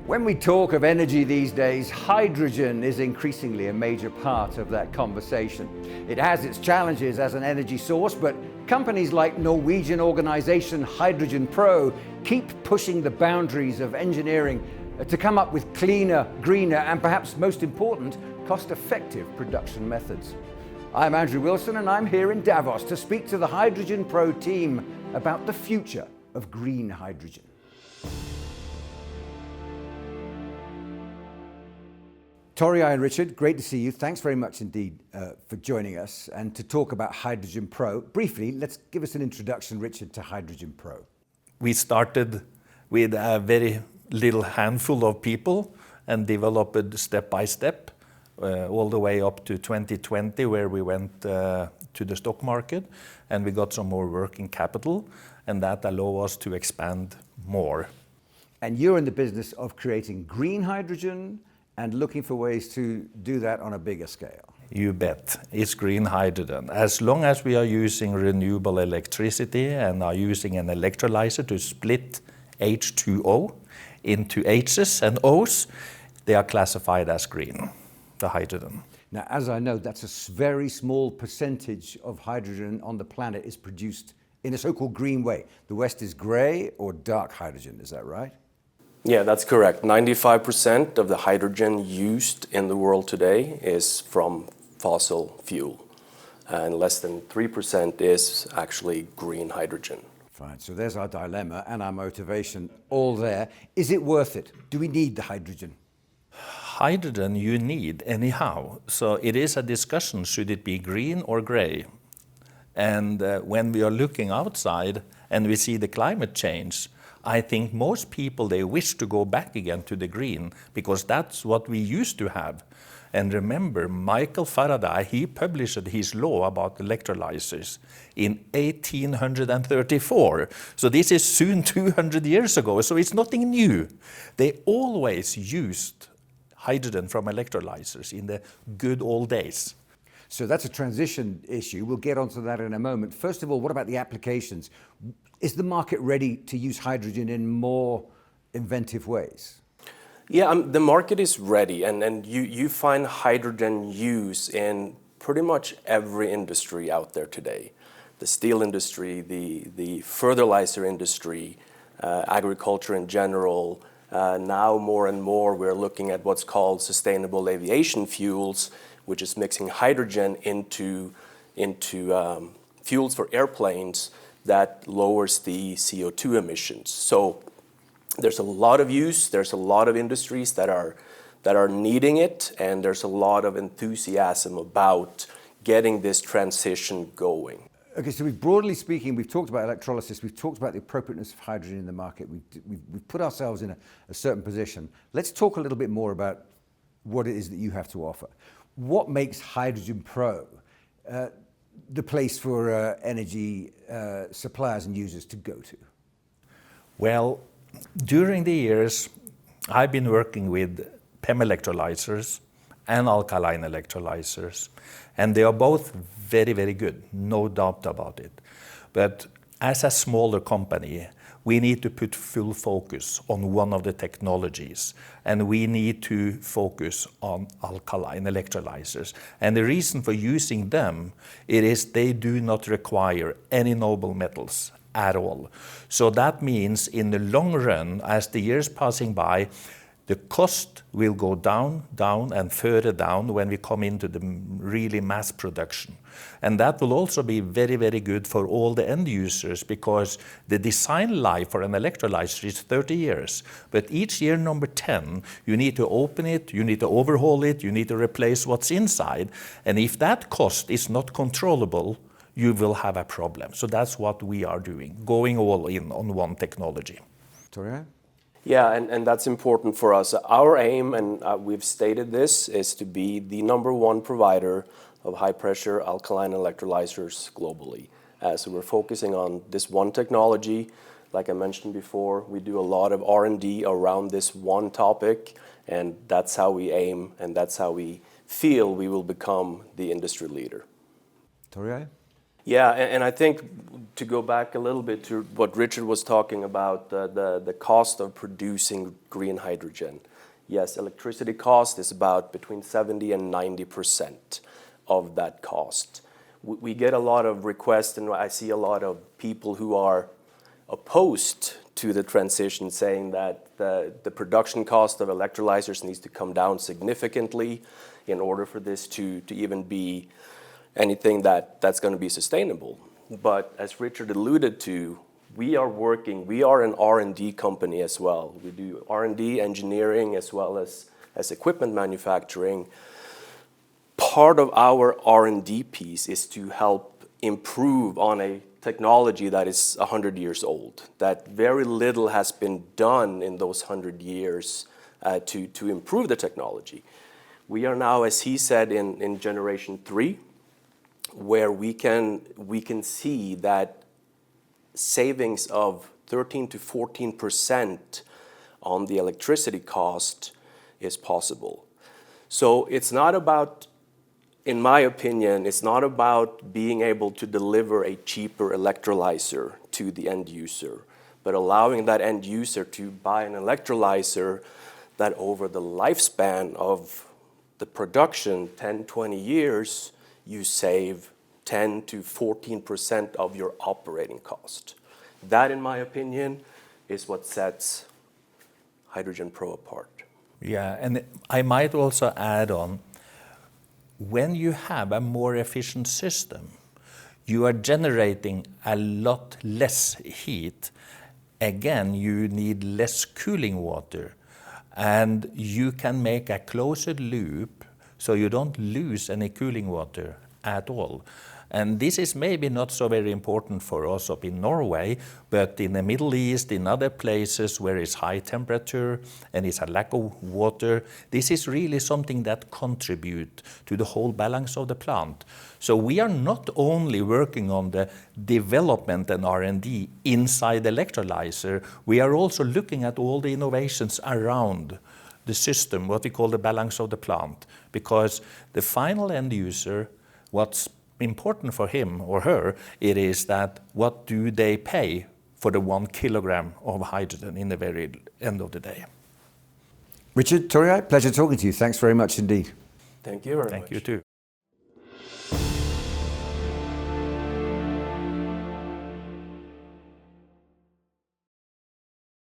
When we talk of energy these days, hydrogen is increasingly a major part of that conversation. It has its challenges as an energy source, but companies like Norwegian organization Hydrogen Pro keep pushing the boundaries of engineering to come up with cleaner, greener, and perhaps most important, cost-effective production methods. I'm Andrew Wilson, and I'm here in Davos to speak to the Hydrogen Pro team about the future of green hydrogen. Torjay and Richard, great to see you. Thanks very much indeed for joining us and to talk about Hydrogen Pro. Briefly, let's give us an introduction, Richard, to Hydrogen Pro. We started with a very little handful of people and developed step by step all the way up to 2020, where we went to the stock market and we got some more working capital, and that allowed us to expand more. And you're in the business of creating green hydrogen and looking for ways to do that on a bigger scale. You bet. It's green hydrogen. As long as we are using renewable electricity and are using an electrolyzer to split H2O into H's and O's, they are classified as green, the hydrogen. Now, as I know, that's a very small percentage of hydrogen on the planet is produced in a so-called green way. The West is grey or dark hydrogen, is that right? Yeah, that's correct. 95% of the hydrogen used in the world today is from fossil fuel, and less than 3% is actually green hydrogen. Fine, so there's our dilemma and our motivation all there. Is it worth it? Do we need the hydrogen? Hydrogen you need anyhow, so it is a discussion, should it be green or grey? And when we are looking outside and we see the climate change, I think most people, they wish to go back again to the green because that's what we used to have. And remember, Michael Faraday, he published his law about electrolyzers in 1834. So this is soon 200 years ago, so it's nothing new. They always used hydrogen from electrolyzers in the good old days. So that's a transition issue. We'll get onto that in a moment. First of all, what about the applications? Is the market ready to use hydrogen in more inventive ways? Yeah, the market is ready, and you find hydrogen use in pretty much every industry out there today. The steel industry, the fertilizer industry, agriculture in general. Now more and more we're looking at what's called sustainable aviation fuels, which is mixing hydrogen into fuels for airplanes that lowers the CO2 emissions. So there's a lot of use, there's a lot of industries that are needing it, and there's a lot of enthusiasm about getting this transition going. Okay, so broadly speaking, we've talked about electrolysis, we've talked about the appropriateness of hydrogen in the market, we've put ourselves in a certain position. Let's talk a little bit more about what it is that you have to offer. What makes Hydrogen Pro the place for energy suppliers and users to go to? Well, during the years, I've been working with PEM electrolyzers and alkaline electrolyzers, and they are both very, very good, no doubt about it. But as a smaller company, we need to put full focus on one of the technologies, and we need to focus on alkaline electrolyzers. And the reason for using them, it is they do not require any noble metals at all. So that means in the long run, as the years passing by, the cost will go down, and further down when we come into the really mass production. And that will also be very, very good for all the end users, because the design life for an electrolyzer is 30 years. But each year number 10, you need to open it, you need to overhaul it, you need to replace what's inside. And if that cost is not controllable, you will have a problem. So that's what we are doing, going all in on one technology. Torjay? Yeah, and that's important for us. Our aim, and we've stated this, is to be the #1 provider of high-pressure alkaline electrolyzers globally. So we're focusing on this one technology. Like I mentioned before, we do a lot of R&D around this one topic, and that's how we aim, and that's how we feel we will become the industry leader. Torjay? Yeah, and I think to go back a little bit to what Richard was talking about, the cost of producing green hydrogen. Yes, electricity cost is about between 70 and 90% of that cost. We get a lot of requests, and I see a lot of people who are opposed to the transition, saying that the production cost of electrolyzers needs to come down significantly in order for this to even be anything that's going to be sustainable. But as Richard alluded to, we are an R&D company as well. We do R&D, engineering, as well as equipment manufacturing. Part of our R&D piece is to help improve on a technology that is 100 years old, that very little has been done in those 100 years to improve the technology. We are now, as he said, in generation 3, where we can see that savings of 13 to 14% on the electricity cost is possible. So it's not about, in my opinion, it's not about being able to deliver a cheaper electrolyzer to the end user, but allowing that end user to buy an electrolyzer that over the lifespan of the production, 10, 20 years, you save 10 to 14% of your operating cost. That, in my opinion, is what sets Hydrogen Pro apart. Yeah, and I might also add on, when you have a more efficient system, you are generating a lot less heat. Again, you need less cooling water, and you can make a closed loop so you don't lose any cooling water at all. And this is maybe not so very important for us up in Norway, but in the Middle East, in other places where it's high temperature and it's a lack of water, this is really something that contributes to the whole balance of the plant. So we are not only working on the development and R&D inside the electrolyzer, we are also looking at all the innovations around the system, what we call the balance of the plant, because the final end user, what's important for him or her, it is that what do they pay for the 1 kilogram of hydrogen in the very end of the day. Richard, Torjay, pleasure talking to you. Thanks very much indeed. Thank you very much. Thank you too.